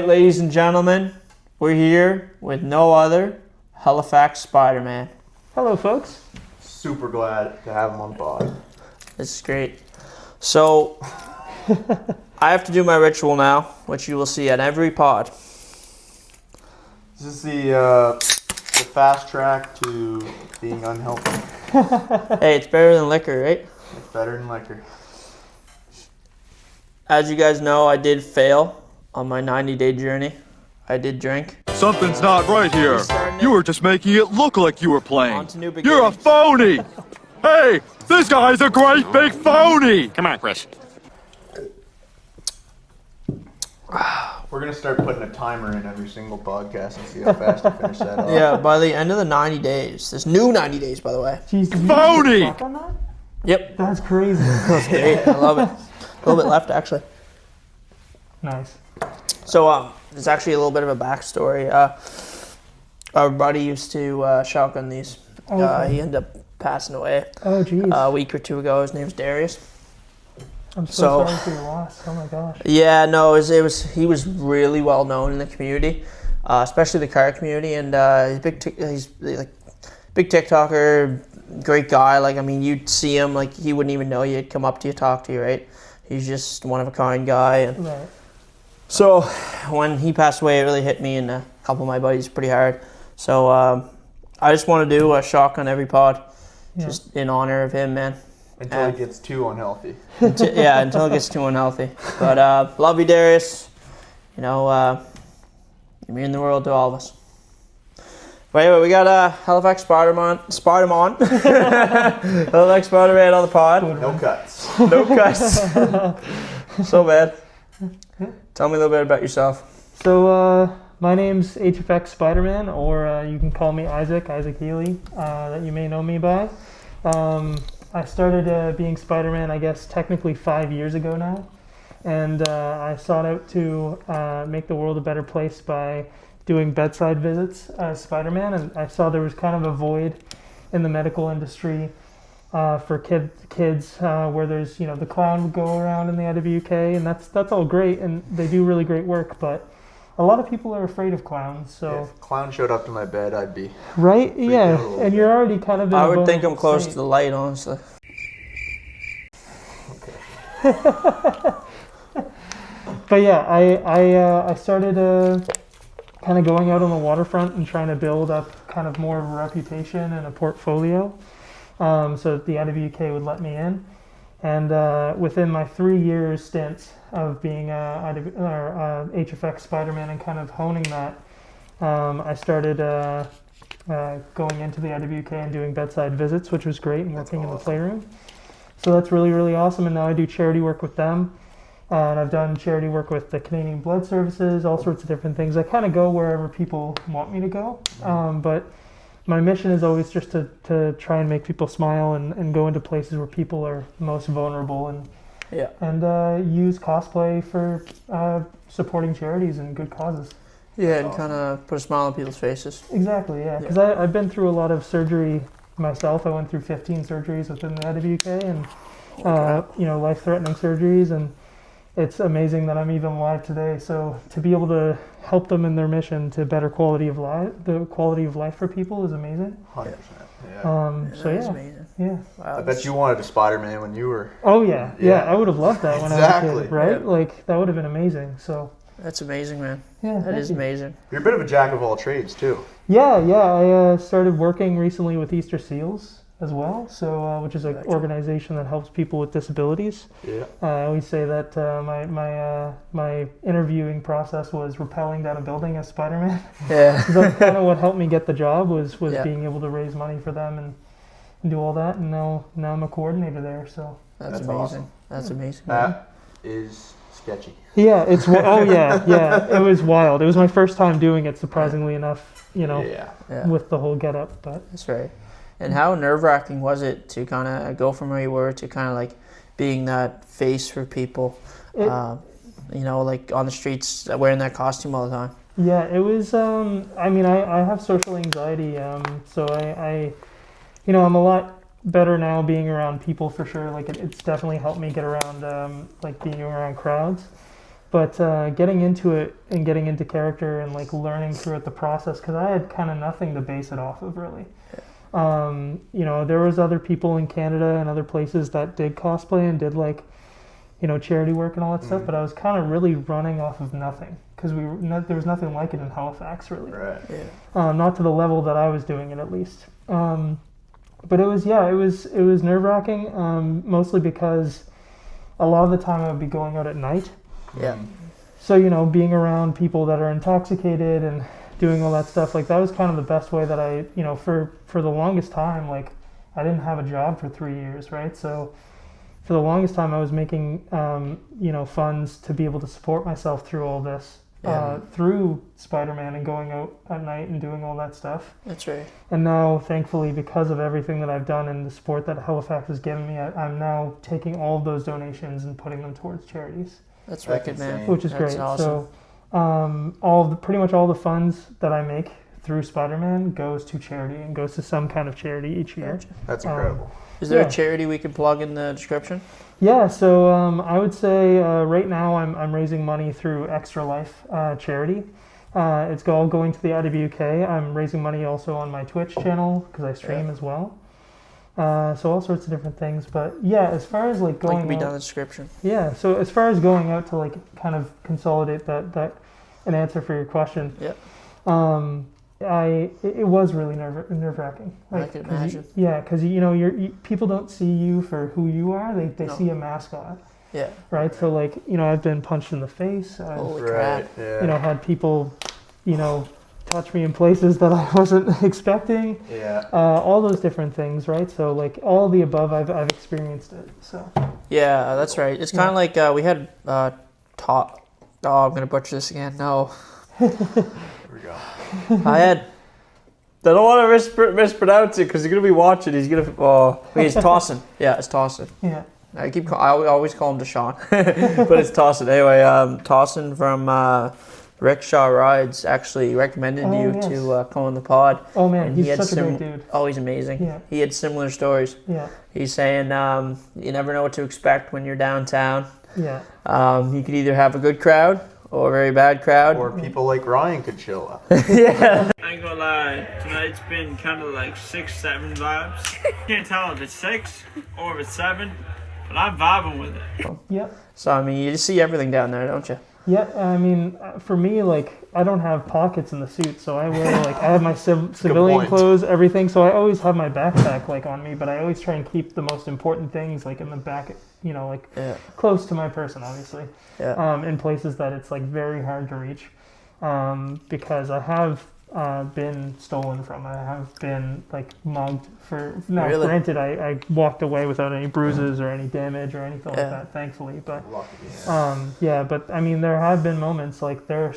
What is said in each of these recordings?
right, ladies and gentlemen, we're here with no other Halifax Spider-Man. Hello, folks. Super glad to have him on pod. This is great. So, I have to do my ritual now, which you will see at every pod. This is the fast track to being unhealthy. Hey, it's better than liquor, right? It's better than liquor. As you guys know, I did fail on my 90-day journey. I did drink. Something's not right here. You were just making it look like you were playing. On to new You're a beginnings. phony! Hey, this guy's a great big phony! Come on, Chris. We're going to start putting a timer in every single podcast and see how fast you finish that off. Yeah, by the end of the 90 days, this new 90 days, by the way. Jeez, did you Phony! talk on that? Yep, That's crazy. that's great. I love it. A little bit left, actually. Nice. So, there's actually a little bit of a backstory. Our buddy used to shotgun these. Okay. He ended up passing away Oh, jeez. a week or two ago. His name's Darius. I'm so so- sorry for your loss. Oh, my gosh. Yeah, no, he was really well known in the community, especially the car community, and he's like big TikToker, great guy. Like, I mean, you'd see him, like, he wouldn't even know you. He'd come up to you, talk to you, right? He's just one of a kind guy. And Right. so when he passed away, it really hit me and a couple of my buddies pretty hard. So I just want to do a shotgun every pod, Yeah. just in honor of him, man. Until it gets too unhealthy. Until it gets too unhealthy. But love you, Darius. You know, you mean the world to all of us. But anyway, we got Halifax Spider-Man. Halifax Spider-Man on the pod. No cuts. No cuts. So bad. Tell me a little bit about yourself. So, my name's HFX Spiderman, or you can call me Isaac Healy, that you may know me by. I started being Spider-Man, I guess, technically 5 years ago now. And I sought out to make the world a better place by doing bedside visits as Spider-Man. And I saw there was kind of a void in the medical industry for kids where there's, you know, the clown would go around in the IWK, and that's all great, and they do really great work, but a lot of people are afraid of clowns, so... If a clown showed up to my bed, I'd be... Right? Yeah, out a little and bit. you're already kind of in I a would think I'm vulnerable close state. to the light, honestly. But yeah, I started kind of going out on the waterfront and trying to build up kind of more of a reputation and a portfolio, so that the IWK would let me in. And within my 3 years stint of being HFX Spider-Man and kind of honing that, I started going into the IWK and doing bedside visits, which was great, and working in the playroom. So that's really, really awesome. And now I do charity work with them. And I've done charity work with the Canadian Blood Services, all sorts of different things. I kind of go wherever people want me to go. But my mission is always just to try and make people smile and go into places where people are most vulnerable and use cosplay for supporting charities and good causes. Yeah, and kind of put a smile on people's faces. Exactly, yeah. Because I've been through a lot of surgery myself. I went through 15 surgeries within the IWK and, life-threatening surgeries. And it's amazing that I'm even alive today. So to be able to help them in their mission to better quality of life, the quality of life for people is amazing. 100%. Yeah. That's amazing. Yeah. Wow, I bet you wanted a Spider-Man when you were... Oh yeah. I would have loved that when I was a Exactly. kid, right? Yeah. Like that would have been amazing. So That's amazing, man. yeah, That is amazing. You're a bit of a jack of all trades, too. Yeah. I started working recently with Easter Seals as well. So which is an organization that helps people with disabilities. Yeah. I always say that my interviewing process was rappelling down a building as Spider-Man. Yeah. That's kind of what helped me get the job was Yeah. being able to raise money for them and do all that. And now I'm a coordinator there. So That's That's amazing. awesome. That's amazing. That is sketchy. yeah, it was wild. It was my first time doing it, surprisingly enough. Yeah. Yeah, With the whole getup, but that's right. And how nerve-wracking was it to kind of go from where you were to kind of like being that face for people, like on the streets wearing that costume all the time? yeah, it was. I have social anxiety, so I'm a lot better now being around people for sure. Like it's definitely helped me get around, like being around crowds. But getting into it and getting into character and like learning through it the process, because I had kind of nothing to base it off of really. You know, there was other people in Canada and other places that did cosplay and did like, you know, charity work and all that stuff, but I was kind of really running off of nothing because there was nothing like it in Halifax really. Right. Yeah. Not to the level that I was doing it at least. But it was nerve-wracking, mostly because a lot of the time I would be going out at night. Yeah. So, you know, being around people that are intoxicated and doing all that stuff, like that was kind of the best way that I, you know, for the longest time, like I didn't have a job for 3 years, right? So for the longest time I was making, you know, funds to be able to support myself through all this, through Spider-Man and going out at night and doing all that stuff. That's right. And now, thankfully, because of everything that I've done and the support that Halifax has given me, I'm now taking all of those donations and putting them towards charities. That's wicked, man. insane. Which is That's great. awesome. So, pretty much all the funds that I make through Spider-Man goes to charity and goes to some kind of charity each year. Gotcha. That's incredible. Is there Yeah. a charity we can plug in the description? Yeah. So I would say right now I'm raising money through Extra Life charity. It's all going to the IWK. I'm raising money also on my Twitch channel because I stream as well. So all sorts of different things. But yeah, as far as like going Link will be out, down in the description. yeah. So as far as going out to like kind of consolidate that an answer for your question. Yep. It was really nerve-wracking. I can imagine. Because you know, people don't see you for who you are. They No. see a mascot, Yeah. right? So like, you know, I've been punched in the face. I've, Holy crap. Right. Yeah. you know, had people, you know, touch me in places that I wasn't expecting. Yeah. All those different things, right? So like all the above, I've experienced it. So Yeah, that's right. It's kind of like we had top. Oh, I'm gonna butcher this again. No, Here we go. I had. I don't want to mispronounce it because he's gonna be watching. He's gonna. Oh, wait, it's Tossin. Yeah, it's Tossin. yeah, I always call him Deshaun, but it's Tossin. Anyway, Tossin from Rickshaw Rides actually recommended Oh, you yes. to come on the pod. oh man, And he he's had such a great dude. Oh, he's amazing. Yeah. He had similar stories. Yeah, He's saying you never know what to expect when you're downtown. yeah, You could either have a good crowd or a very bad crowd. Or people like Ryan could show up. Yeah. I ain't gonna lie, tonight's been kind of like 6-7 vibes. Can't tell if it's 6 or if it's 7, but I'm vibing with it. yeah. So, I mean, you just see everything down there, don't you? Yeah, I mean, for me, like, I don't have pockets in the suit, so I wear, like, I have my civilian point. clothes, everything, so I always have my backpack, like, on me, but I always try and keep the most important things, like, in the back, you know, like, Yeah. close to my person, obviously, Yeah. in places that it's, like, very hard to reach, because I have been stolen from. I have been, like, mugged for, now, Really? granted, I walked away without any bruises or any damage or anything Yeah. like that, thankfully, but Lucky, yeah. yeah, but I mean, there have been moments like there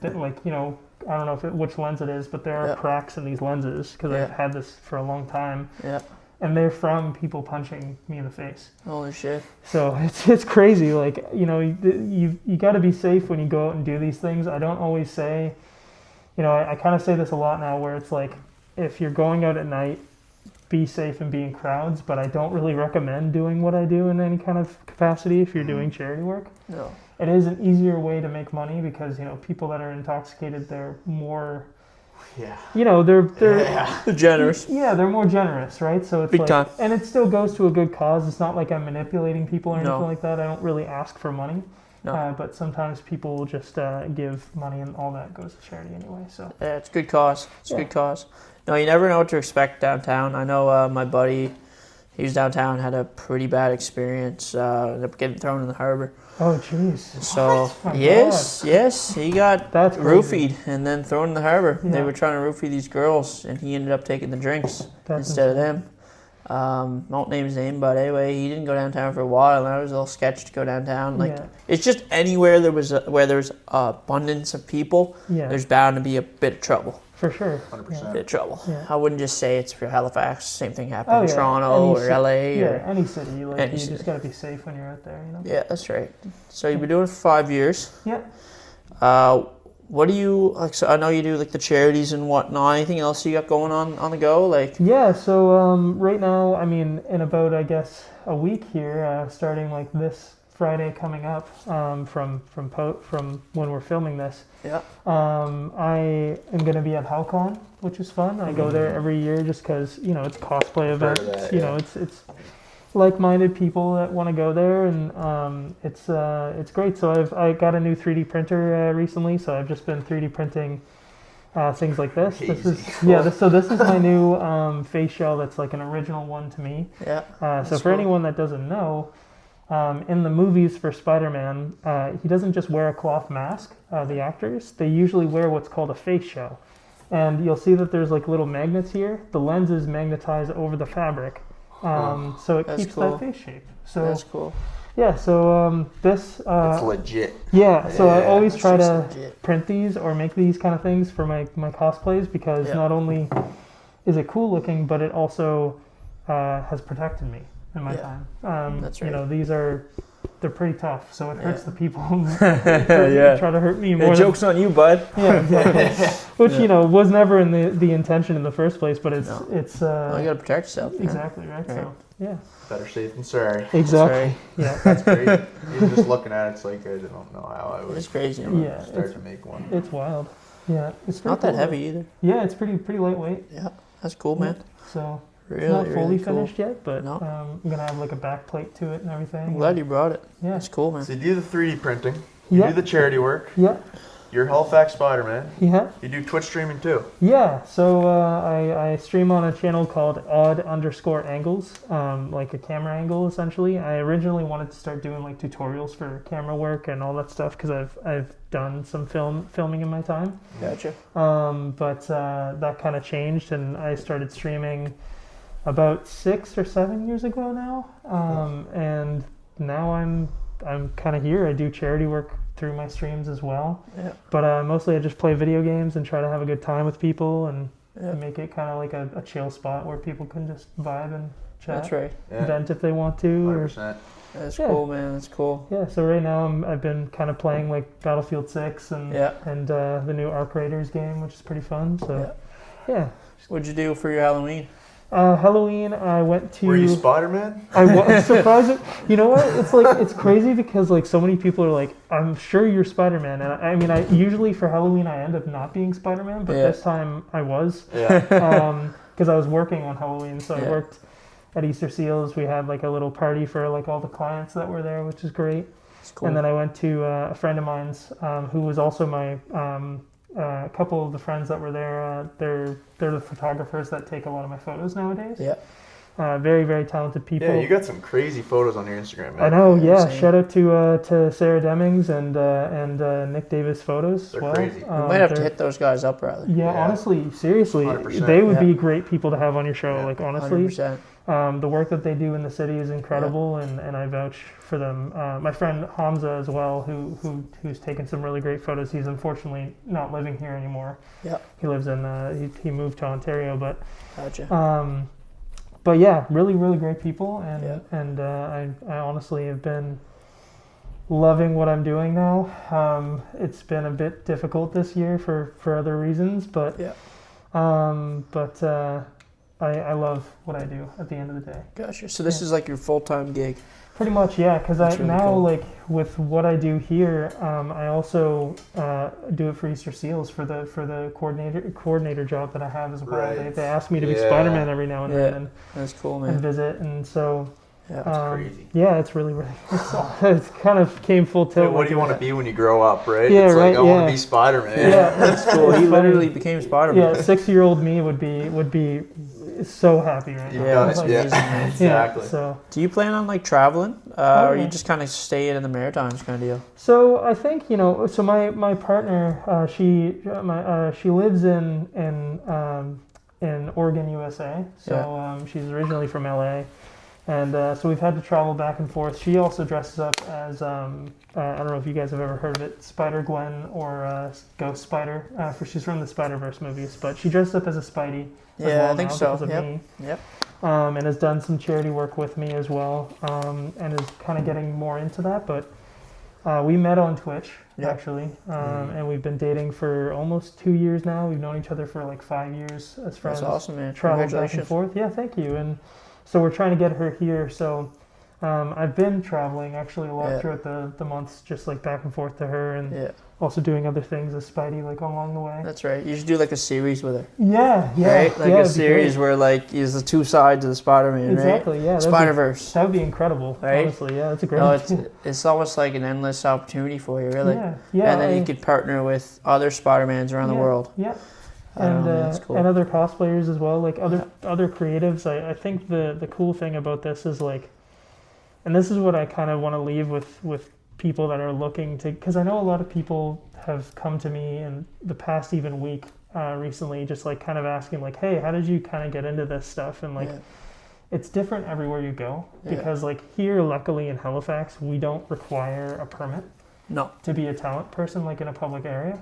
like, you know, I don't know which lens it is, but there are Yeah. cracks in these lenses because Yeah. I've had this for a long time, Yeah. and they're from people punching me in the face. Holy shit. So it's crazy. Like, you know, you got to be safe when you go out and do these things. I don't always say, you know, I kind of say this a lot now, where it's like, if you're going out at night, be safe and be in crowds, but I don't really recommend doing what I do in any kind of capacity if you're doing charity work. No. It is an easier way to make money because, you know, people that are intoxicated, they're more, Yeah. you know, they're Yeah. They're generous. yeah, they're more generous, right? So it's Big like, time. and it still goes to a good cause. It's not like I'm manipulating people or anything No. like that. I don't really ask for money, No. but sometimes people will just give money, and all that goes to charity anyway. So Yeah, it's a good cause. It's a Yeah. good cause. No, you never know what to expect downtown. I know my buddy, he was downtown, had a pretty bad experience, ended up getting thrown in the harbor. oh jeez, So, My yes, he got That's crazy. roofied and then thrown in the harbor. They Yeah. were trying to roofie these girls, and he ended up taking the drinks That's instead of them. Won't name his name, but anyway, he didn't go downtown for a while, and I was a little sketched to go downtown. Like, Yeah. it's just anywhere where there's abundance of people, yeah, there's bound to be a bit of trouble. for sure. 100%. Bit of trouble. Yeah. I wouldn't just say it's for Halifax. Same thing happened Oh, in yeah. Toronto Any or city- LA. Yeah, Or, any city. Like, any you city. just got to be safe when you're out there, you know. yeah, that's right. So you've been doing it for 5 years. Yeah. What do you like? So I know you do like the charities and whatnot. Anything else you got going on the go? Like, Yeah, so right now, I mean, in about, I guess, a week here, starting like this Friday coming up from when we're filming this. Yeah. I am going to be at Halcon, which is fun. I go there every year just because, you know, it's cosplay event. that, you yeah. know, it's like-minded people that want to go there, and it's great. So I got a new 3D printer recently, so I've just been 3D printing things like this. This is this is my new face shell that's like an original one to me. Yeah. So for anyone that doesn't know, in the movies for Spider-Man, he doesn't just wear a cloth mask. The actors, they usually wear what's called a face shell, and you'll see that there's like little magnets here. The lenses magnetize over the fabric, so it keeps cool. that face shape. So That's cool. yeah, so this It's legit. yeah, so I Yeah, always try just to legit. print these or make these kind of things for my cosplays because Yeah. not only is it cool looking, but it also has protected me in my Yeah. time. That's You right. know, they're pretty tough, so it hurts Yeah. the people Yeah. try to hurt me The more. joke's on you, bud. Yeah, exactly. Which you know was never in the intention in the first place, but it's No. it's Well, you gotta protect yourself. Man. exactly right. So yeah, Better safe than sorry. exactly. Yeah, That's crazy. Even just looking at it, it's like I don't know how I would It's crazy. Yeah. start to make one. it's wild. Yeah, it's Not pretty that cool. heavy either. Yeah, it's pretty lightweight. Yeah. That's cool, man. So Really, it's not fully really cool. finished yet, but No. I'm gonna have like a back plate to it and everything. I'm glad you brought it. Yeah, That's cool, man. So you do the 3D printing, you yeah, do the charity work, yeah, you're Halifax Spider-Man, yeah, you do Twitch streaming too. yeah. So I stream on a channel called odd_angles, like a camera angle essentially. I originally wanted to start doing like tutorials for camera work and all that stuff because I've done some filming in my time. Gotcha. But that kind of changed, and I started streaming about 6 or 7 years ago now. And now I'm kind of here. I do charity work through my streams as well. Yeah. But mostly I just play video games and try to have a good time with people and Yeah. make it kind of like a chill spot where people can just vibe and chat, That's right. Yeah, vent if they want to. Or, 100%. That's Yeah. cool, man. That's cool. yeah, so right now I've been kind of playing like Battlefield 6 and Yeah. the new Arc Raiders game, which is pretty fun. So yeah. What'd you do for your Halloween? Halloween, I went to. Were you Spider-Man? I was surprised. You know what? It's like it's crazy because like so many people are like, "I'm sure you're Spider-Man," and I mean, I usually for Halloween I end up not being Spider-Man, but Yeah. this time I was Yeah. because I was working on Halloween. So I Yeah. worked at Easter Seals. We had like a little party for like all the clients that were there, which is great. It's cool. And then I went to a friend of mine's who was also my. A couple of the friends that were there, they're the photographers that take a lot of my photos nowadays. Yeah. Very, very talented people. Yeah, you got some crazy photos on your Instagram, man. I know, yeah. Insane. Shout out to Sarah Demings and Nick Davis photos They're as well. crazy. We might have to they're- hit those guys up, rather. Yeah, Yeah. honestly, seriously, 100%. they would Yeah. be great people to have on your show. Yeah. Like honestly, 100%. the work that they do in the city is incredible, and I vouch for them. My friend Hamza as well, who's taken some really great photos. He's unfortunately not living here anymore. Yeah. He lives in he moved to Ontario, but Gotcha. but yeah, really, really great people, and Yeah. and I honestly have been loving what I'm doing now. It's been a bit difficult this year for other reasons, but Yeah. I love what I do at the end of the day. Gotcha. So this is like your full-time gig. Pretty much, yeah. Because I That's really now cool. like with what I do here, I also do it for Easter Seals for the coordinator job that I have as well. Right. They ask me to be Yeah. Spider-Man every now and Yeah. then That's cool, and man. visit, and so. Yeah. crazy. Yeah, it's really it's kind of came full Hey, tilt. what do you want to be when you grow up, right? Yeah, it's like, right, I want yeah. to be Spider-Man. Yeah, That's cool. He It's funny. literally became Spider-Man. Yeah, 6-year-old me would be so happy right You've now. done that's it. Like, Yeah, amazing, man. exactly. Yeah, so Do you plan on like traveling, or you yeah. just kind of stay in the Maritimes kind of deal? So I think so my partner she lives in Oregon, USA. So she's originally from LA, and so we've had to travel back and forth. She also dresses up as I don't know if you guys have ever heard of it, Spider-Gwen or Ghost Spider. She's from the Spider-Verse movies, but she dressed up as a Spidey. as Yeah, well I think now so. because of Yep. me. Yep. And has done some charity work with me as well, and is kind of getting more into that. But we met on Twitch, Yeah. actually, and we've been dating for almost 2 years now. We've known each other for like 5 years as friends. That's awesome, man. Traveled back and Congratulations. forth. Yeah, thank you. And so we're trying to get her here. So I've been traveling actually a lot Yeah. throughout the months, just like back and forth to her, and Yeah, also doing other things as Spidey, like along the way. that's right. You should do like a series with her, Yeah, right? Like yeah, a it'd be series great. where like is the two sides of the Spider-Man, Exactly, right? yeah. Spider-Verse. That would be incredible, Right? honestly. Yeah, that's a great No, idea. it's almost like an endless opportunity for you, really. Yeah, And then you could partner with other Spider-Mans around the world. Yeah. I don't And, know, man, that's cool. and other cosplayers as well, like other creatives. I think the cool thing about this is like, and this is what I kind of want to leave with people that are looking to, because I know a lot of people have come to me in the past even week recently, just like kind of asking like, hey, how did you kind of get into this stuff? And like, Yeah. it's different everywhere you go, Yeah. because like here, luckily in Halifax, we don't require a permit No. to be a talent person like in a public area.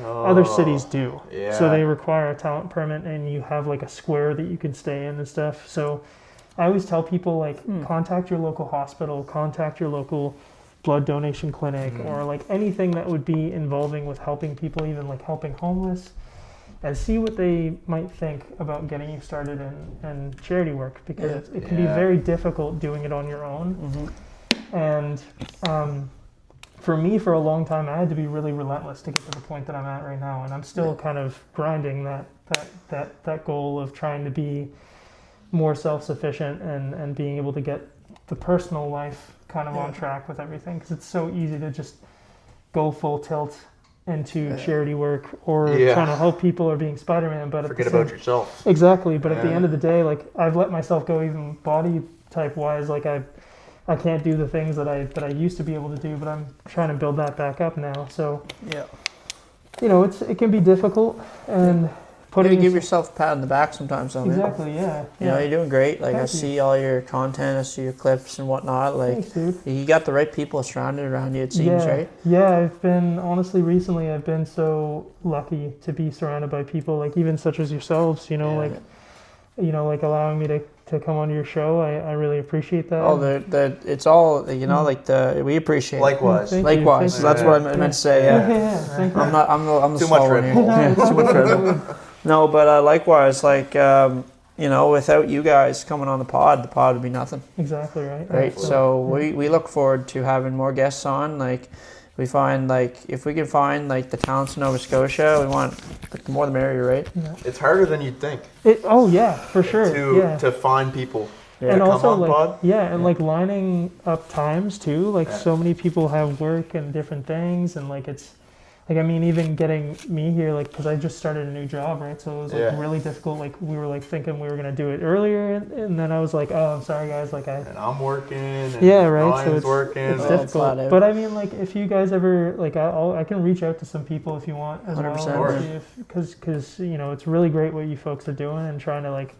Oh, Other cities do. Yeah. So they require a talent permit, and you have like a square that you can stay in and stuff. So I always tell people like contact your local hospital, contact your local blood donation clinic, or like anything that would be involving with helping people, even like helping homeless, and see what they might think about getting you started in charity work, because it can be very difficult doing it on your own. And for me, for a long time, I had to be really relentless to get to the point that I'm at right now, and I'm still kind of grinding that goal of trying to be more self-sufficient and being able to get the personal life kind of on track with everything, because it's so easy to just go full tilt into charity work or trying to help people or being Spider-Man, but Forget about yourself. Exactly, but at the end of the day, like I've let myself go even body type wise, like I can't do the things that I used to be able to do, but I'm trying to build that back up now. So Yeah. you know, it can be difficult, and putting Give yourself a pat on the back sometimes, though, man. exactly, yeah. You know, you're doing great. Like, Thank I you. see all your content, I see your clips and whatnot. Like, Thanks, dude. you got the right people surrounded around you, it seems, right? Yeah, I've been, honestly, recently, I've been so lucky to be surrounded by people, like, even such as yourselves, you know, like allowing me to come on your show. I really appreciate that. Oh, it's all, you know, like, we appreciate it. Likewise. Thank you, Likewise. thank That's you. what I meant to say, yeah. Thank you. I'm the Too slow much one Red here. Bull. Yeah, too much Red Bull. No, but likewise, like, you know, without you guys coming on the pod would be nothing. Exactly, right? Right. So we look forward to having more guests on. Like, we find, like, if we can find, like, the talents in Nova Scotia, we want, like, the more the merrier, right? It's harder than you'd think Oh, yeah, for sure. to find people. Yeah. And come also, on, like, pod. like lining up times too. Like, so many people have work and different things, and like it's, like, I mean, even getting me here, like, because I just started a new job, right? So it was like really difficult. Like, we were like thinking we were gonna do it earlier, and then I was like, oh, I'm sorry, guys. Like, And I'm working. And right. So Ryan's it's working. it's Oh, difficult. flat out. But I mean, like, if you guys ever like, I can reach out to some people if you want as 100%. well, because you know, it's really great what you folks are doing and trying to like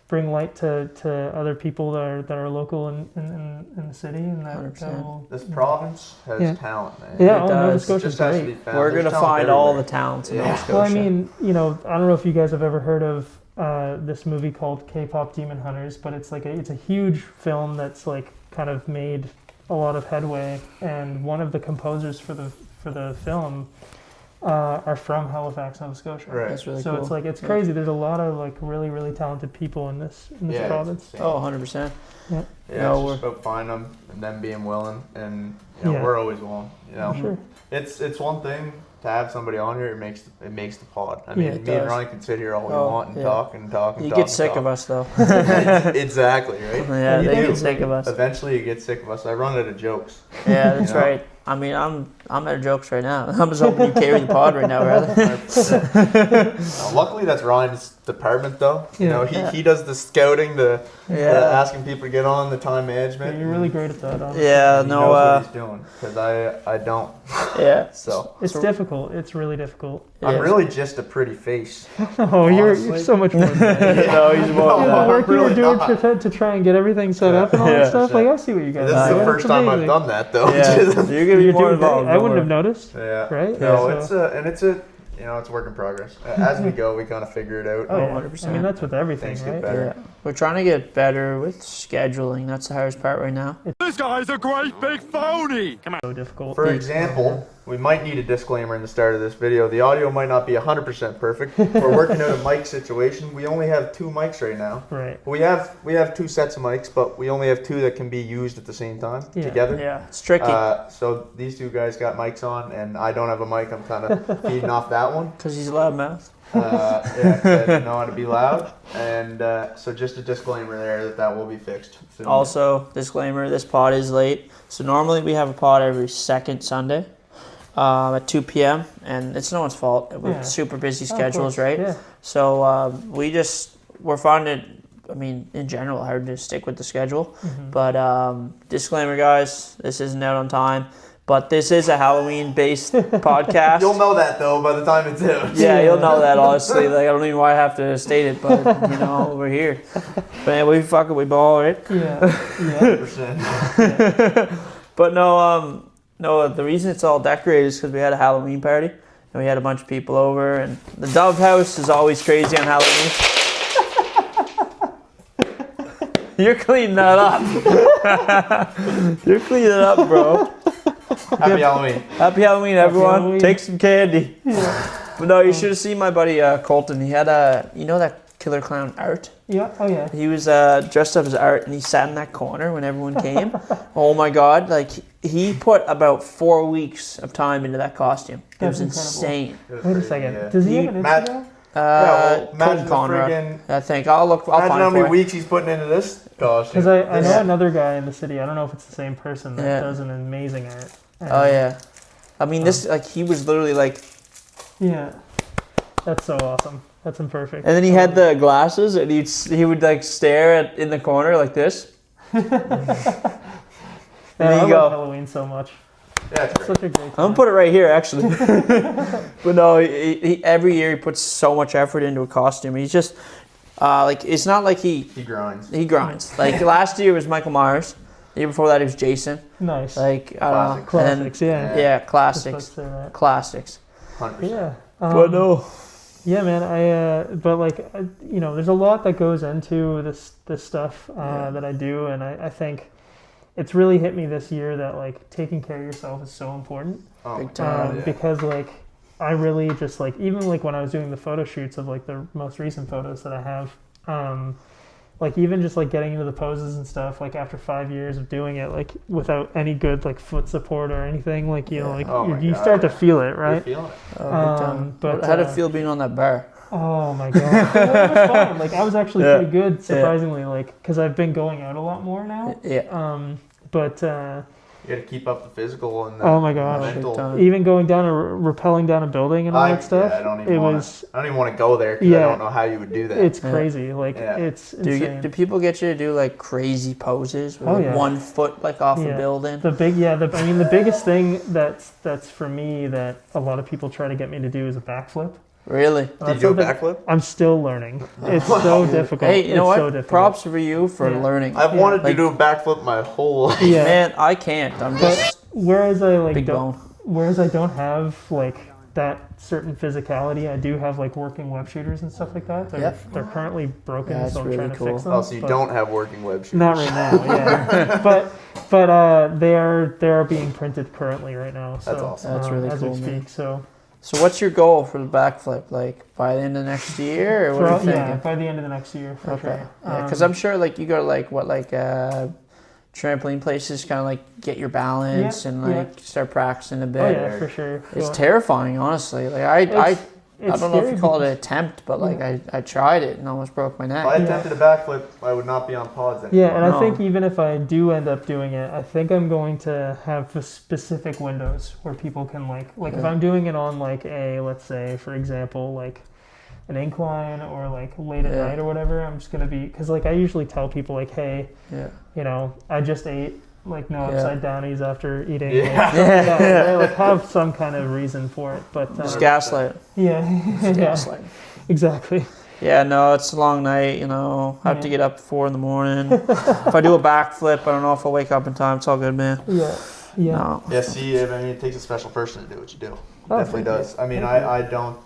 bring light to other people that are local in the city, and that 100%. will, This province has talent, man. yeah, It Nova does. Scotia's Just has to great. be found. We're There's going to talent find all the everywhere. talents in Nova Yeah. Scotia. Well, I mean, you know, I don't know if you guys have ever heard of this movie called K-pop Demon Hunters, but it's like it's a huge film that's like kind of made a lot of headway, and one of the composers for the film are from Halifax, Nova Scotia. Right. That's really So cool. it's like, it's crazy. There's a lot of like really, really talented people in this Yeah, province. it's insane. Oh, 100%. Yeah. Yeah, No, it's just about finding them and them being willing, and you know, Yeah. we're always willing. You know, Sure. it's one thing to have somebody on here. It makes the pod. I mean, Yeah, me it and does. Ryan can sit here all we Oh, want and yeah. talk and talk and You talk. get and sick talk. of us, though. Exactly, right? Yeah, You they do. get sick of us. Eventually, you get sick of us. I run out of jokes. Yeah, that's You know? right. I mean, I'm out of jokes right now. I'm just hoping you carry the pod right now, brother. 100%. Luckily, that's Ryan's department, though. You know, he does the scouting, the asking people to get on, the time management. Yeah, you're really great at that. Honestly. Yeah, He no, knows what he's doing, because I don't. yeah. So It's difficult. It's really difficult. I'm Yeah. really just a pretty face. Oh, you're Honestly. so much more than that. No, he's more Yeah, than the that. work you were really doing not. to try and get everything set up and all Yeah. that stuff. Like, I see what you guys This are is doing. the first It's time I've amazing. done that, though. Yeah, you're gonna be You're more doing great. involved. I don't wouldn't have worry. noticed. Yeah. Right? No, Yeah, it's a you know, it's a work in progress. As we go, we kind of figure it out. Oh, yeah. 100%. I mean, that's with everything, Things get right? better. Yeah. We're trying to get better with scheduling. That's the hardest part right now. This guy's a great big phony! So difficult. For example, we might need a disclaimer in the start of this video. The audio might not be 100% perfect. We're working out a mic situation. We only have 2 mics right now. Right. We have 2 sets of mics, but we only have 2 that can be used at the same time together. Yeah, it's tricky. So these 2 guys got mics on, and I don't have a mic. I'm kind of feeding off that one. Because he's a loudmouth. I didn't know how to be loud, and so just a disclaimer there that will be fixed soon. Also, disclaimer, this pod is late. So normally we have a pod every second Sunday at 2 p.m. and it's no one's fault. We have super busy schedules, right? Yeah. So we're finding it, I mean, in general, hard to stick with the schedule. But disclaimer, guys, this isn't out on time. But this is a Halloween-based podcast. You'll know that though by the time it's out. Yeah, you'll know that, honestly. Like, I don't even know why I have to state it, but, we're here. But we ball, right? Yeah. 100%. But no, the reason it's all decorated is because we had a Halloween party. And we had a bunch of people over. And the Dove House is always crazy on Halloween. You're cleaning that up. You're cleaning it up, bro. Happy Halloween. Happy Halloween, everyone. Halloween. Take some candy. But no, you should have seen my buddy Colton. He had that Killer Clown art? Yeah. Oh yeah. He was dressed up as art, and he sat in that corner when everyone came. Oh my God! Like, he put about 4 weeks of time into that costume. It was insane. Wait a second. Does he have an Instagram? Imagine the Conrad, friggin'. I think I'll Imagine find how many for weeks he's putting into this costume. Because I know another guy in the city. I don't know if it's the same person that does an amazing art. Oh yeah, I mean this he was literally like. Yeah, that's so awesome. That's imperfect. And then he had the glasses, and he would like stare in the corner like this. I love Halloween so much. Yeah, it's great. Such a great time. I'm gonna put it right here, actually. But no, he every year he puts so much effort into a costume. He's just it's not like he grinds. He grinds. Like last year was Michael Myers. The year before that it was Jason. Nice. Like I don't know. Classics. And then, yeah, classics. Just about to say that. Classics. 100%. Yeah. But no. Yeah, man. But like, there's a lot that goes into this stuff that I do, and I think it's really hit me this year that like taking care of yourself is so important. Big time. Because like I really just like, even like when I was doing the photo shoots of like the most recent photos that I have, like even just like getting into the poses and stuff, like after 5 years of doing it, like without any good like foot support or anything, like you start to feel it, right? You're feeling it. Oh, big time. But how did it feel being on that bar? Oh my God. It was fine. Like I was actually pretty good, surprisingly, like because I've been going out a lot more now. Yeah. But You got to keep up the physical and the oh my gosh, mental. even going down rappelling down a building and all that stuff. Yeah, I don't even want to go there because I don't know how you would do that. It's crazy. Like it's insane. Do people get you to do like crazy poses with 1 foot like off the building? The biggest thing that's for me that a lot of people try to get me to do is a backflip. Really? Did you do a backflip? I'm still learning. It's so difficult. Hey, you know what? So difficult. Props for you for learning. I've wanted to do a backflip my whole life. Yeah. Man, I can't. I'm just whereas I like big bone. Whereas I don't have like that certain physicality, I do have like working web shooters and stuff like that. They're currently broken, so I'm trying to fix them. Oh, so you don't have working web shooters? Not right now, yeah. but they are being printed currently right now. So, That's awesome. That's really as cool, we speak. man. So what's your goal for the backflip? Like by the end of next year, or what are you thinking? Yeah, by the end of the next year, for sure. Yeah, because I'm sure like you go to trampoline places, kind of like get your balance and start practicing a bit. Oh yeah, for sure. It's terrifying, honestly. Like I don't know if you call it an attempt, but like I tried it and almost broke my neck. If I attempted a backflip, I would not be on pods anymore. Yeah, and I think even if I do end up doing it, I think I'm going to have specific windows where people can like if I'm doing it on like let's say for example like an incline or like late at night or whatever, I'm just gonna be, because like I usually tell people like, hey, I just ate like upside downies after eating. Like have some kind of reason for it, but just gaslight. Gaslight. Exactly. Yeah, no, it's a long night. I have to get up at 4 a.m. If I do a backflip, I don't know if I'll wake up in time. It's all good, man. Yeah. Yeah. See, I mean, it takes a special person to do what you do. Definitely does. I mean, I don't.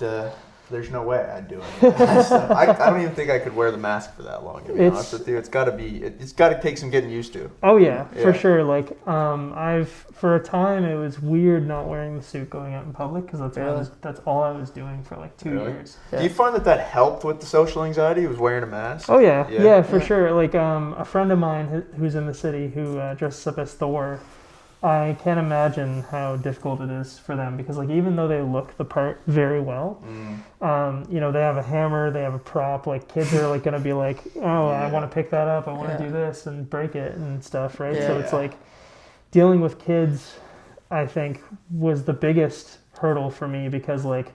there's no way I'd do it. I don't even think I could wear the mask for that long. To be honest with you, it's got to take some getting used to. Oh yeah, for sure. Like for a time it was weird not wearing the suit going out in public because that's all I was doing for like 2 years. Do you find that helped with the social anxiety? Was wearing a mask? Oh yeah, for sure. Like a friend of mine who's in the city who dresses up as Thor. I can't imagine how difficult it is for them because, like, even though they look the part very well, you know, they have a hammer, they have a prop. Like, kids are like gonna be like, "Oh, I want to pick that up. I want to do this and break it and stuff," right? So it's like dealing with kids. I think was the biggest hurdle for me because, like,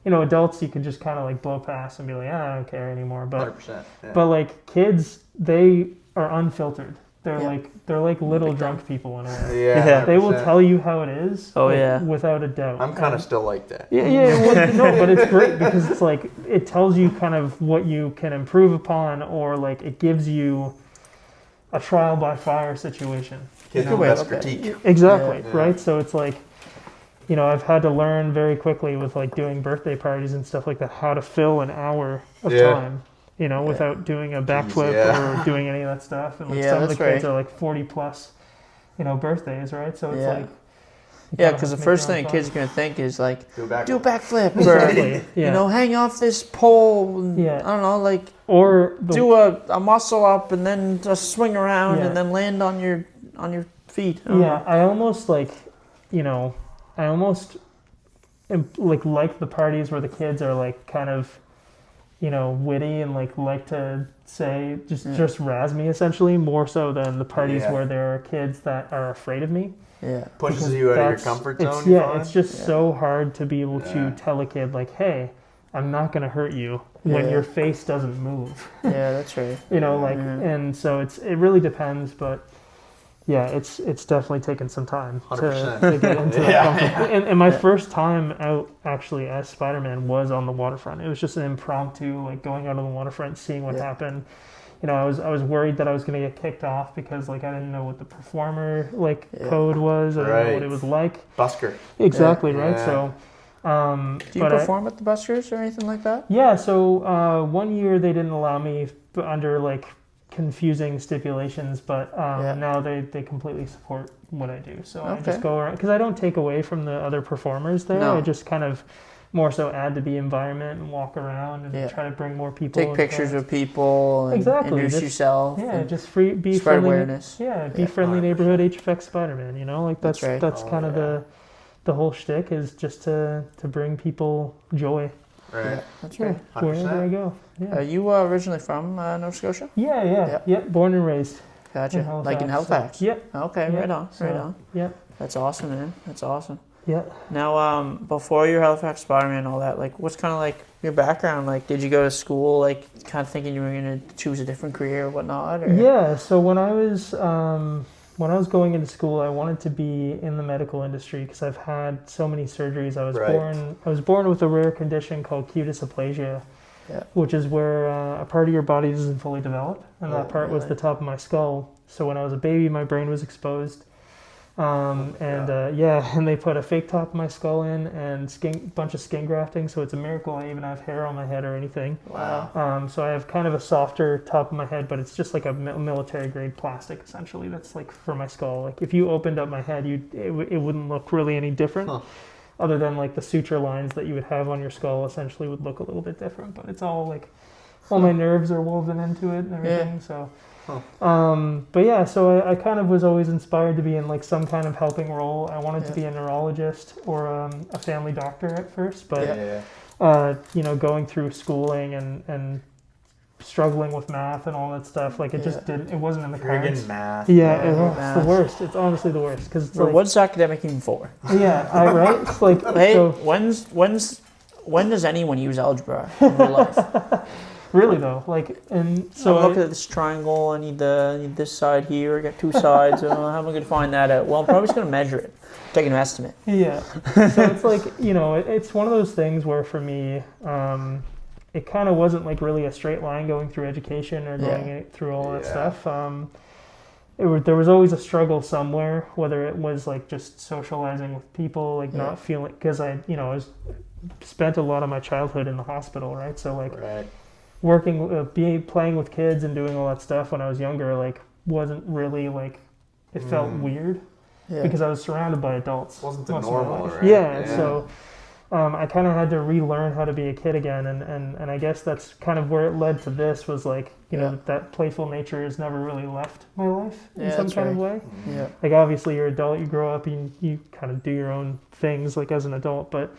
you know, adults you can just kind of like blow past and be like, I don't care anymore. But 100%, but like kids, they are unfiltered. They're like little drunk people in a way. Yeah. They will tell you how it is. Oh, without a doubt. I'm kind of still like that. No, but it's great because it's like it tells you kind of what you can improve upon, or like it gives you a trial by fire situation. Kids know best critique. Exactly, right? So it's like, you know, I've had to learn very quickly with like doing birthday parties and stuff like that how to fill an hour of time. You know, without doing a backflip or doing any of that stuff. And like some of the kids are like 40 plus, you know, birthdays, right? So it's like... Yeah, because the first thing kids are going to think is like, do a backflip. Exactly. You know, hang off this pole. And, I don't know, like... Or... do a muscle up and then just swing around and then land on your feet. I almost like, you know, like the parties where the kids are like kind of... you know, witty and like to say just razz me essentially more so than the parties where there are kids that are afraid of me. Yeah, pushes you out of your comfort zone. It's just so hard to be able to tell a kid like, hey, I'm not gonna hurt you when your face doesn't move. Yeah, that's right. You know, like, and so it really depends, but. Yeah, it's definitely taken some time to get into that. And my first time out actually as Spider-Man was on the waterfront. It was just an impromptu, like going out on the waterfront, seeing what happened. You know, I was worried that I was going to get kicked off because like I didn't know what the performer code was. I didn't know what it was like. Busker. Exactly, right? So do you perform at the Buskers or anything like that? Yeah, so 1 year they didn't allow me under like confusing stipulations, but now they completely support what I do. So I just go around because I don't take away from the other performers there. I just kind of more so add to the environment and walk around and try to bring more people. Take pictures with people. And introduce yourself. Yeah, just be spread friendly, awareness. Yeah, be friendly neighborhood HFX Spider-Man. You know, like that's kind of the whole shtick is just to bring people joy. Right. Yeah, that's right. Wherever I go. Yeah. Are you originally from Nova Scotia? Yeah. Born and raised. Gotcha. Like in Halifax? So, yep. Okay, right on. Yeah. That's awesome, man. That's awesome. Yeah. Now, before your Halifax Spider-Man and all that, like, what's kind of like your background? Like, did you go to school, like, kind of thinking you were going to choose a different career or whatnot? Or? Yeah. So when I was going into school, I wanted to be in the medical industry because I've had so many surgeries. I was born with a rare condition called cutis aplasia, which is where a part of your body doesn't fully develop, and that part was the top of my skull. So when I was a baby, my brain was exposed, and they put a fake top of my skull in and bunch of skin grafting. So it's a miracle I even have hair on my head or anything. Wow. So I have kind of a softer top of my head, but it's just like a military grade plastic essentially. That's like for my skull. Like if you opened up my head, it wouldn't look really any different. Other than like the suture lines that you would have on your skull essentially would look a little bit different, but it's all like all my nerves are woven into it and everything. So but yeah, so I kind of was always inspired to be in like some kind of helping role. I wanted to be a neurologist or a family doctor at first, but you know, going through schooling and struggling with math and all that stuff, like it just didn't. It wasn't in the cards. Friggin' math. It's the worst. It's honestly the worst because like, what's academic even for? Yeah, right. It's like hey, so, when does anyone use algebra in their life? Really though, like, and so I'm looking at this triangle. I need this side here. I got two sides. How am I going to find that out? Well, I'm probably just going to measure it, take an estimate. Yeah. So it's like, you know, it's one of those things where for me, it kind of wasn't like really a straight line going through education or going through all that stuff. There was always a struggle somewhere, whether it was like just socializing with people, like not feeling, because I was spent a lot of my childhood in the hospital, right? So like Right. working, playing with kids and doing all that stuff when I was younger, like wasn't really like, it felt weird because I was surrounded by adults. Wasn't the most of my normal, life. right? Yeah, so I kind of had to relearn how to be a kid again, and I guess that's kind of where it led to this, was like, you know, that playful nature has never really left my life in some kind of way. Yeah. Like obviously you're an adult, you grow up, and you kind of do your own things like as an adult, but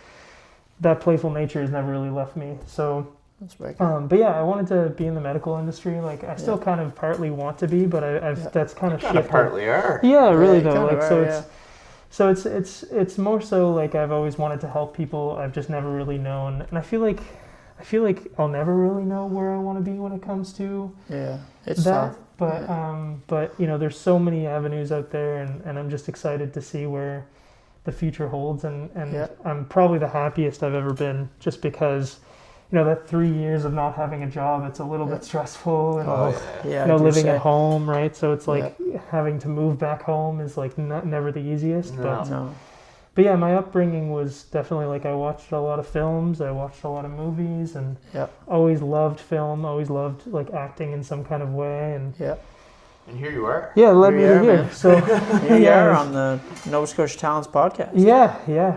that playful nature has never really left me. So That's right. but yeah, I wanted to be in the medical industry. Like I still kind of partly want to be, but I've that's kind of shifted. Partly are. Yeah, really you though. kinda Like are, so it's more so like I've always wanted to help people. I've just never really known, and I feel like I'll never really know where I want to be when it comes to It's that. tough. But you know, there's so many avenues out there, and I'm just excited to see where the future holds, and I'm probably the happiest I've ever been, just because, you know, that 3 years of not having a job, it's a little bit stressful, and Yeah. you know, living at home, right? So it's like having to move back home is like never the easiest. But yeah, my upbringing was definitely like, I watched a lot of films, I watched a lot of movies, and always loved film, always loved like acting in some kind of way, and And here you are. led me to here. Man. So Here you are on the Nova Scotia Talents podcast.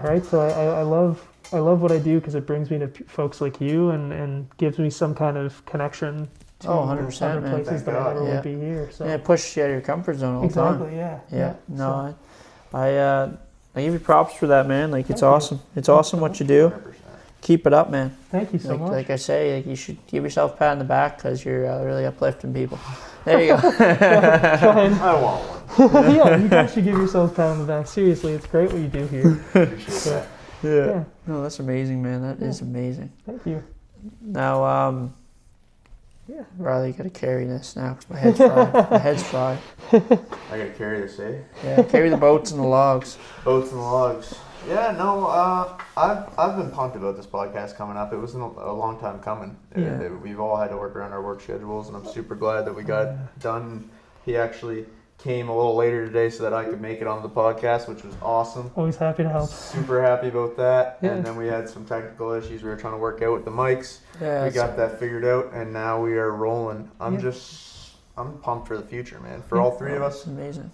Right. So I love what I do, because it brings me to folks like you, and gives me some kind of connection to 100%, other man. places Thank that I God. never would be here. So Yeah, it pushes you out of your comfort zone all the time. exactly. No, I give you props for that, man. Like, it's awesome. It's awesome what you do. 100%. Keep it up, man. Thank you so much. Like I say, like, you should give yourself a pat on the back, because you're really uplifting people. There you go. Trying. I want one. Yeah, you guys should give yourselves a pat on the back. Seriously, it's great what you do here. Appreciate that. Yeah, No, that's amazing, man. That is amazing. thank you. Now, Riley, you got to carry this now, because my head's fried. My head's fried. I gotta carry this, eh? Yeah, carry the boats and the logs. Boats and logs. Yeah, no, I've been pumped about this podcast coming up. It was a long time coming. Yeah. We've all had to work around our work schedules, and I'm super glad that we got done. He actually came a little later today so that I could make it on the podcast, which was awesome. Always happy to help. Super happy about that. Yeah. And then we had some technical issues we were trying to work out with the mics. Yeah, We got that figured out, and now we are rolling. I'm pumped for the future, man. For all three of us. It's amazing.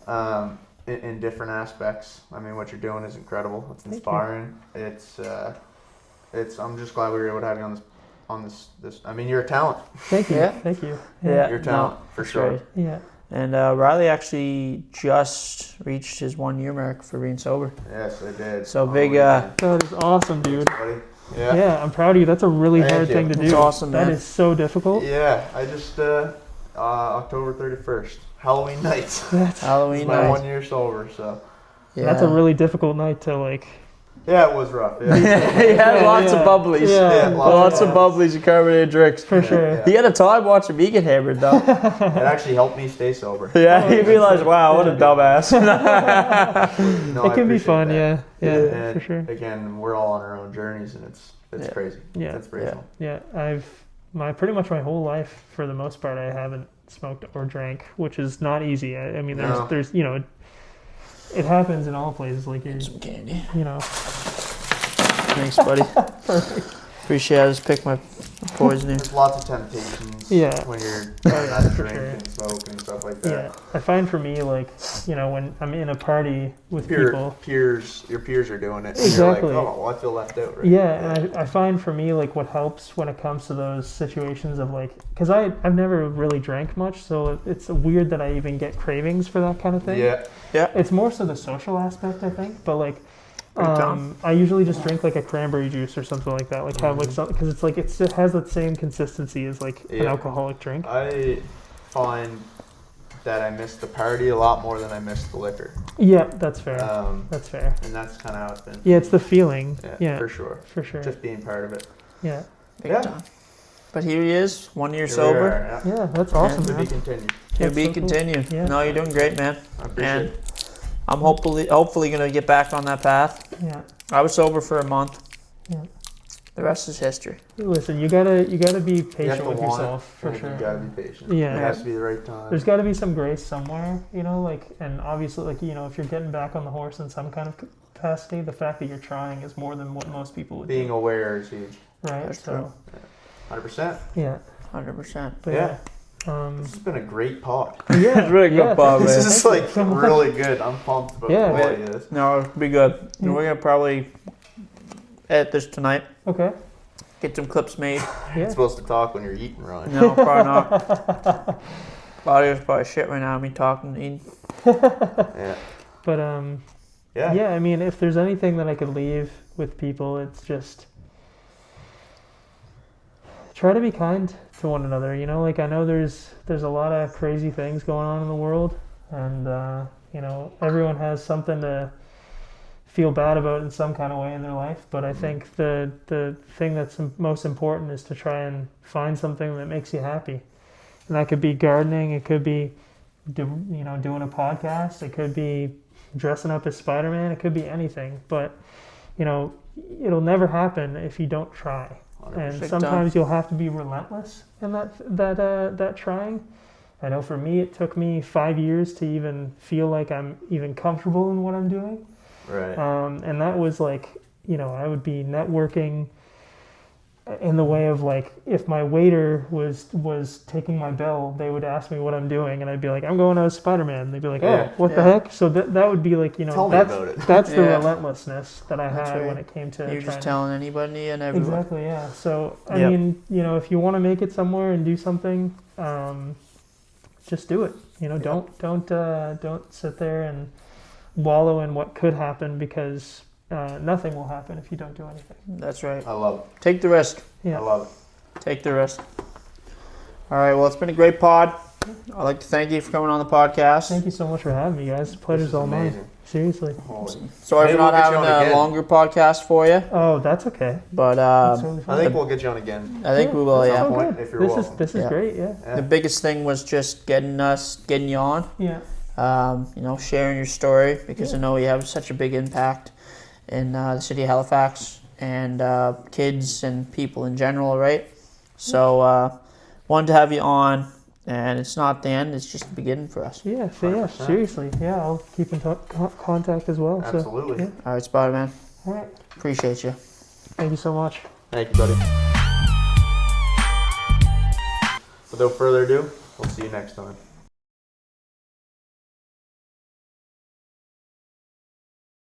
In different aspects. I mean, what you're doing is incredible. It's inspiring. It's I'm just glad we were able to have you on this. I mean, you're a talent. Thank you. Yeah. Thank you. Yeah, You're a talent for that's sure. right. Yeah. And Riley actually just reached his 1 year mark for being sober. Yes, I did. So big, man. That is awesome, dude. Buddy. Yeah. Yeah, I'm proud of you. That's a really Thank hard you. thing to do. It's awesome, man. That is so difficult. Yeah, I just October 31st, Halloween night. That's Halloween My night. 1 year sober, so Yeah. That's a really difficult night to like. yeah, it was rough. Yeah, He had lots of bubblies. Yeah, Lots of bubblies and carbonated drinks. for sure. yeah. He had a time watching me get hammered, though. It actually helped me stay sober. Yeah, he realized, wow, what a dumbass. No, It I can be appreciate fun, that. yeah, And for sure. Again, we're all on our own journeys, and it's Yeah. crazy. Yeah. It's inspirational. Yeah, I've pretty much my whole life, for the most part, I haven't smoked or drank, which is not easy. I mean, No. there's you know, it happens in all places. Like you're, Some candy. you know, Thanks, buddy. Appreciate it. I just picked my poison here. There's lots of temptations Yeah. when you're yeah, not to for drink sure. and smoke and stuff like Yeah, that. I find for me, like, you know, when I'm in a party with people. Your peers are doing it. And Exactly. You're like, oh, well, I feel left out, right? Yeah, and I find for me, like, what helps when it comes to those situations of, like, because I've never really drank much, so it's weird that I even get cravings for that kind of thing. Yeah. It's more so the social aspect, I think, but, like, calm. I usually just drink, like, a cranberry juice or something like that, like, have, like, something, because it's, like, it has that same consistency as, like, an Yeah. alcoholic drink. I find that I miss the party a lot more than I miss the liquor. Yeah, that's fair. That's fair. And that's kind of how it's been. Yeah, it's the feeling. Yeah, Yeah, for sure. for sure. Just being part of it. Yeah. Big Yeah. time. But here he is, 1 year Here we sober. are, yeah. Yeah, that's awesome, To be man. continued. To That's be so cool. continued. Yeah. No, you're doing great, man. I appreciate And it. I'm hopefully gonna get back on that path. Yeah. I was sober for a month. Yeah. The rest is history. Listen, you gotta be You have patient to with want yourself, it, for and sure. You gotta be patient. Yeah. It has to be the right time. There's got to be some grace somewhere, you know, like, and obviously, like, you know, if you're getting back on the horse in some kind of capacity, the fact that you're trying is more than what most people would Being do. aware is huge. Right. That's So 100%. yeah. 100%. But Yeah. yeah. This has been a great pod. Yeah. It's really good, yeah. Bob. This Man. is like really good. I'm pumped about Yeah. the quality of this. No, it'll be good. Yeah. We're gonna probably edit this tonight. Okay. Get some clips made. You're Yeah. supposed to talk when you're eating, Ryan. No, probably not. Claudio's probably shit right now. Me talking, eating. Yeah. But Yeah. yeah, I mean, if there's anything that I could leave with people, it's just try to be kind to one another. You know, like I know there's a lot of crazy things going on in the world, and you know, everyone has something to feel bad about in some kind of way in their life. But I think the thing that's most important is to try and find something that makes you happy, and that could be gardening. It could be doing a podcast. It could be dressing up as Spider-Man. It could be anything. But you know, it'll never happen if you don't try. And sometimes you'll have to be relentless in that trying. I know for me, it took me 5 years to even feel like I'm even comfortable in what I'm doing. Right. And that was like, you know, I would be networking in the way of like, if my waiter was taking my bill, they would ask me what I'm doing, and I'd be like, I'm going as Spider-Man. They'd be like, Yeah. oh, what the Yeah. heck? So that would be like, you know, Tell me that's about it. that's the Yeah. relentlessness that I That's had right. when it came to You're trying just to- telling anybody and everyone. Exactly, yeah. So, I Yep. mean, you know, if you want to make it somewhere and do something, just do it. You know, don't sit there and wallow in what could happen, because nothing will happen if you don't do anything. That's right. I love it. Take the risk. Yeah. I love it. Take the risk. All right. Well, it's been a great pod. I'd like to thank you for coming on the podcast. Thank you so much for having me, guys. Pleasure's This is all mine. amazing. Seriously. Holy. Sorry Maybe for not we'll get you having on a again. longer podcast for you, Oh, that's okay. but That's totally I fine. think we'll get you on again. I think we will. At some Yeah. point, good. if you're This welcome. is Yeah. great. Yeah. Yeah. The biggest thing was just getting you on. Yeah. You know, sharing your story, because Yeah. I know you have such a big impact in the city of Halifax and kids and people in general, right? So, wanted to have you on, and it's not the end; it's just the beginning for us. Yeah. So, yeah. 100%. Seriously. Yeah. I'll keep in contact as well. Absolutely. So, yeah. All right, Spider-Man, All right. appreciate you. Thank you so much. Thank you, buddy. Without further ado, we'll see you next time.